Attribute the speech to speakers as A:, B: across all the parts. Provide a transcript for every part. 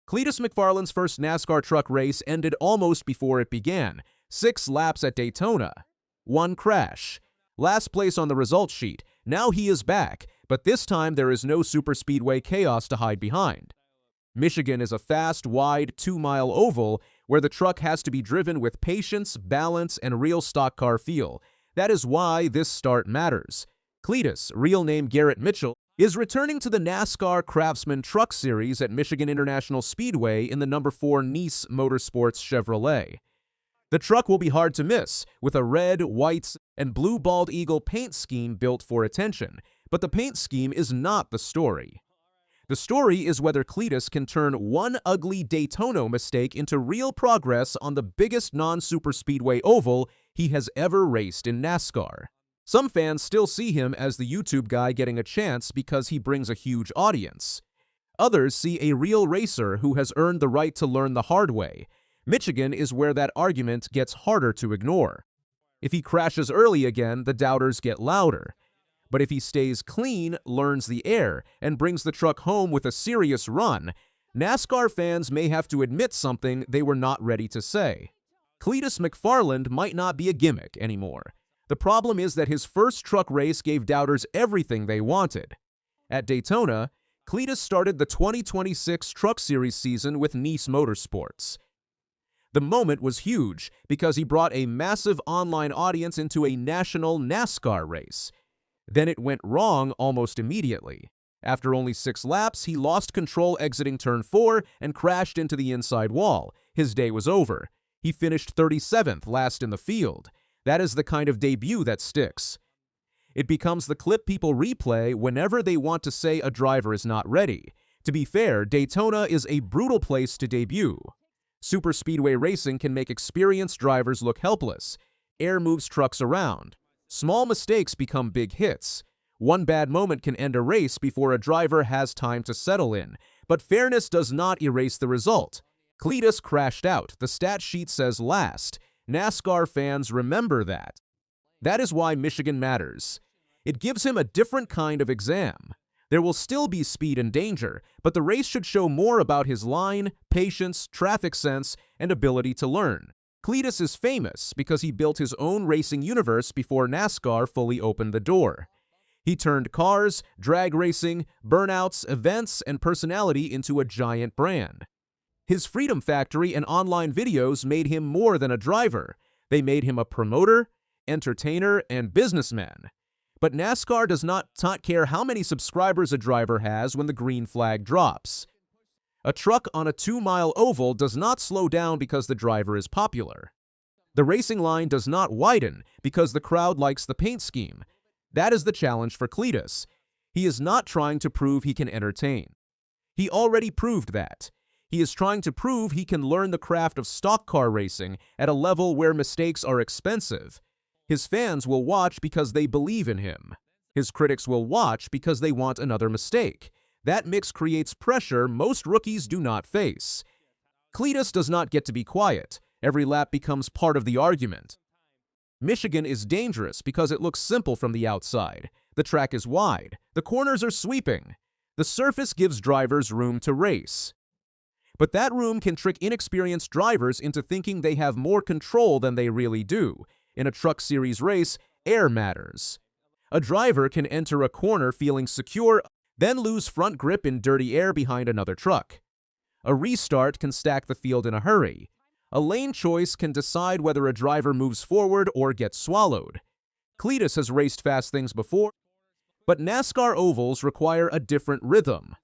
A: Cleetus McFarland's first NASCAR truck race ended almost before it began. 6 laps at Daytona. 1 crash. Last place on the results sheet. Now he is back, but this time there is no superspeedway chaos to hide behind. Michigan is a fast, wide, 2-mile oval where the truck has to be driven with patience, balance, and real stock car feel. That is why this start matters. Cleetus, real name Garrett Mitchell, is returning to the NASCAR Craftsman Truck Series at Michigan International Speedway in the number 4 Nice Motorsports Chevrolet. The truck will be hard to miss, with a red, white, and blue bald eagle paint scheme built for attention. But the paint scheme is not the story. The story is whether Cleetus can turn one ugly Daytona mistake into real progress on the biggest non-superspeedway oval he has ever raced in NASCAR. Some fans still see him as the YouTube guy getting a chance because he brings a huge audience. Others see a real racer who has earned the right to learn the hard way. Michigan is where that argument gets harder to ignore. If he crashes early again, the doubters get louder. But if he stays clean, learns the air, and brings the truck home with a serious run, NASCAR fans may have to admit something they were not ready to say. Cleetus McFarland might not be a gimmick anymore. The problem is that his first truck race gave doubters everything they wanted. At Daytona, Cleetus started the 2026 Truck Series season with Nice Motorsports. The moment was huge because he brought a massive online audience into a national NASCAR race. Then it went wrong almost immediately. After only 6 laps, he lost control exiting turn 4 and crashed into the inside wall. His day was over. He finished 37th, last in the field. That is the kind of debut that sticks. It becomes the clip people replay whenever they want to say a driver is not ready. To be fair, Daytona is a brutal place to debut. Superspeedway racing can make experienced drivers look helpless. Air moves trucks around. Small mistakes become big hits. One bad moment can end a race before a driver has time to settle in. But fairness does not erase the result. Cleetus crashed out. The stat sheet says last. NASCAR fans remember that. That is why Michigan matters. It gives him a different kind of exam. There will still be speed and danger, but the race should show more about his line, patience, traffic sense, and ability to learn. Cleetus is famous because he built his own racing universe before NASCAR fully opened the door. He turned cars, drag racing, burnouts, events, and personality into a giant brand. His Freedom Factory and online videos made him more than a driver. They made him a promoter, entertainer, and businessman. But NASCAR does not care how many subscribers a driver has when the green flag drops. A truck on a 2-mile oval does not slow down because the driver is popular. The racing line does not widen because the crowd likes the paint scheme. That is the challenge for Cleetus. He is not trying to prove he can entertain. He already proved that. He is trying to prove he can learn the craft of stock car racing at a level where mistakes are expensive. His fans will watch because they believe in him. His critics will watch because they want another mistake. That mix creates pressure most rookies do not face. Cleetus does not get to be quiet. Every lap becomes part of the argument. Michigan is dangerous because it looks simple from the outside. The track is wide. The corners are sweeping. The surface gives drivers room to race. But that room can trick inexperienced drivers into thinking they have more control than they really do. In a Truck Series race, air matters. A driver can enter a corner feeling secure, then lose front grip in dirty air behind another truck. A restart can stack the field in a hurry. A lane choice can decide whether a driver moves forward or gets swallowed. Cleetus has raced fast things before, but NASCAR ovals require a different rhythm.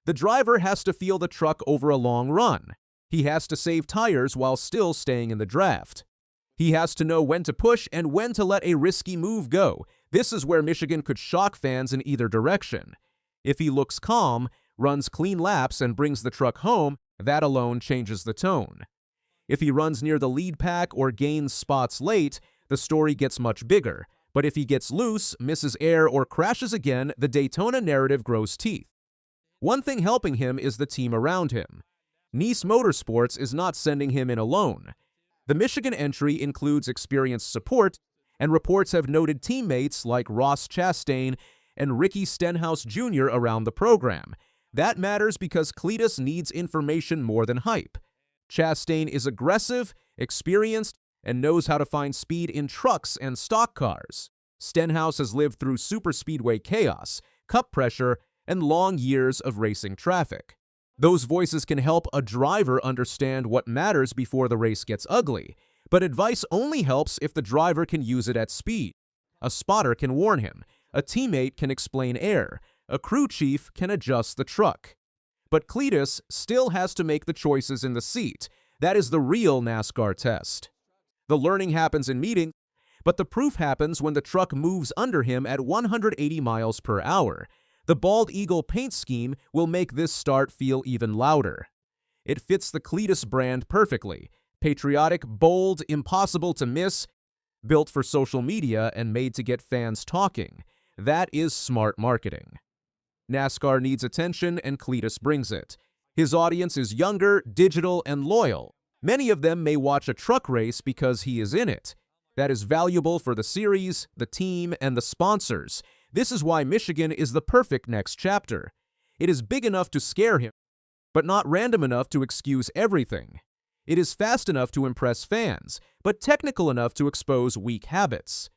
A: The driver has to feel the truck over a long run. He has to save tires while still staying in the draft. He has to know when to push and when to let a risky move go. This is where Michigan could shock fans in either direction. If he looks calm, runs clean laps, and brings the truck home, that alone changes the tone. If he runs near the lead pack or gains spots late, the story gets much bigger. But if he gets loose, misses air, or crashes again, the Daytona narrative grows teeth. One thing helping him is the team around him. Nice Motorsports is not sending him in alone. The Michigan entry includes experienced support, and reports have noted teammates like Ross Chastain and Ricky Stenhouse Jr. around the program. That matters because Cleetus needs information more than hype. Chastain is aggressive, experienced, and knows how to find speed in trucks and stock cars. Stenhouse has lived through superspeedway chaos, cup pressure, and long years of racing traffic. Those voices can help a driver understand what matters before the race gets ugly, but advice only helps if the driver can use it at speed. A spotter can warn him, a teammate can explain air, a crew chief can adjust the truck. But Cleetus still has to make the choices in the seat. That is the real NASCAR test. The learning happens in meetings, but the proof happens when the truck moves under him at 180 miles per hour. The bald eagle paint scheme will make this start feel even louder. It fits the Cleetus brand perfectly. Patriotic, bold, impossible to miss, built for social media and made to get fans talking. That is smart marketing. NASCAR needs attention, and Cleetus brings it. His audience is younger, digital, and loyal. Many of them may watch a truck race because he is in it. That is valuable for the series, the team, and the sponsors. This is why Michigan is the perfect next chapter. It is big enough to scare him, but not random enough to excuse everything. It is fast enough to impress fans, but technical enough to expose weak habits.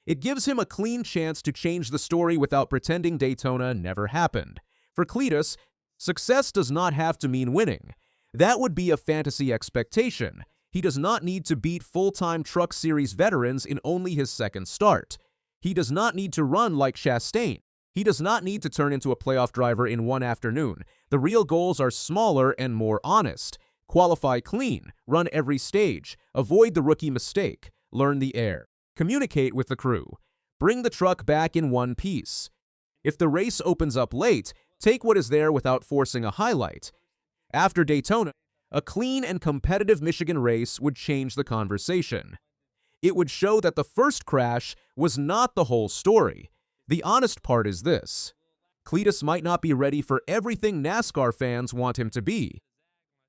A: It gives him a clean chance to change the story without pretending Daytona never happened. For Cleetus, success does not have to mean winning. That would be a fantasy expectation. He does not need to beat full-time Truck Series veterans in only his second start. He does not need to run like Chastain. He does not need to turn into a playoff driver in one afternoon. The real goals are smaller and more honest. Qualify clean, run every stage, avoid the rookie mistake, learn the air. Communicate with the crew. Bring the truck back in one piece. If the race opens up late, take what is there without forcing a highlight. After Daytona, a clean and competitive Michigan race would change the conversation. It would show that the first crash was not the whole story. The honest part is this: Cleetus might not be ready for everything NASCAR fans want him to be.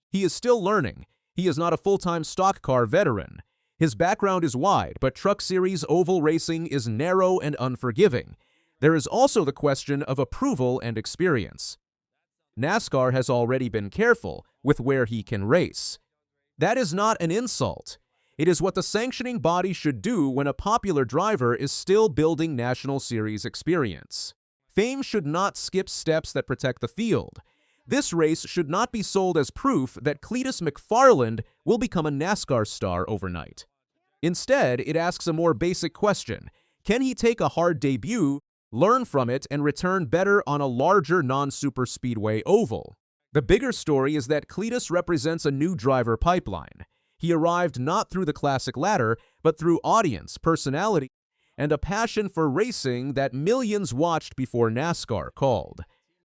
A: He is still learning. He is not a full-time stock car veteran. His background is wide, but Truck Series oval racing is narrow and unforgiving. There is also the question of approval and experience. NASCAR has already been careful with where he can race. That is not an insult. It is what the sanctioning body should do when a popular driver is still building National Series experience. Fame should not skip steps that protect the field. This race should not be sold as proof that Cleetus McFarland will become a NASCAR star overnight. Instead, it asks a more basic question: can he take a hard debut, learn from it, and return better on a larger non-superspeedway oval? The bigger story is that Cleetus represents a new driver pipeline. He arrived not through the classic ladder, but through audience, personality, and a passion for racing that millions watched before NASCAR called.